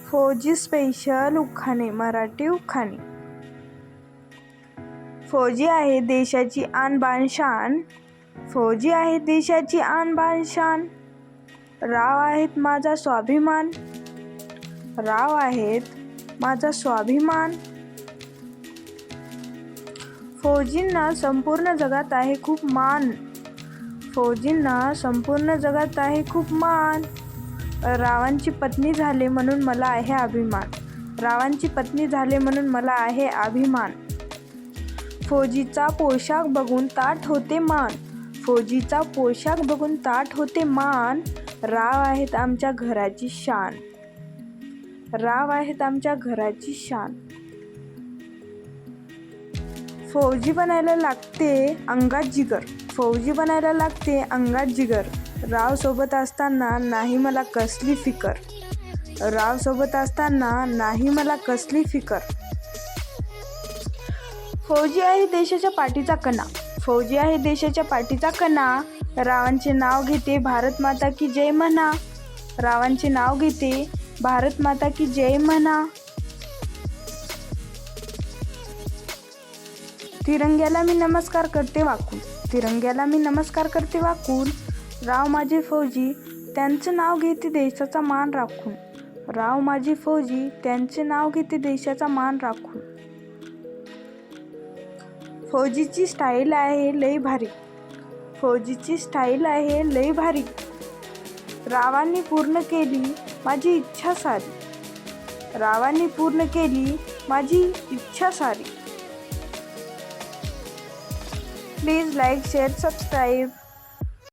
फौजी स्पेशल उखाणे, मराठी उखाणे. फौजी आहे देशाची आन बान शान, फौजी आहे देशाची आन बान शान. राव आहेत माझा स्वाभिमान, राव आहेत माझा स्वाभिमान. फौजींना संपूर्ण जगात आहे खूप मान, फौजींना संपूर्ण जगात आहे खूप मान. रावांची पत्नी झाले म्हणून मला आहे अभिमान, रावांची पत्नी झाले म्हणून मला आहे अभिमान. फौजीचा पोशाख बघून ताठ होते मान, फौजीचा पोशाख बघून ताठ होते मान. राव आहेत आमच्या घराची शान, राव आहेत आमच्या घराची शान. फौजी बनायला लागते अंगात जिगर, फौजी बनायला लागते अंगात जिगर. राव सोबत असताना नाही मला कसली फिकर, राव सोबत असताना नाही मला कसली फिकर. फौजी आहे देशाच्या पाठीचा कणा, फौजी आहे देशाच्या पाठीचा कणा. रावांचे नाव घेते भारत माता की जय म्हणा, रावांचे नाव घेते भारत माता की जय म्हणा. तिरंग्याला मी नमस्कार करते वाकून, तिरंग्याला मी नमस्कार करते वाकून. राव माझे फौजी त्यांचे नाव घेते देशाचा मान राखून, राव माझे फौजी त्यांचे नाव घेते देशाचा मान राखून. फौजीची स्टाईल आहे लई भारी, फौजीची स्टाईल आहे लई भारी. रावांनी पूर्ण केली माझी इच्छा सारी, रावांनी पूर्ण केली माझी इच्छा सारी. Please like share subscribe.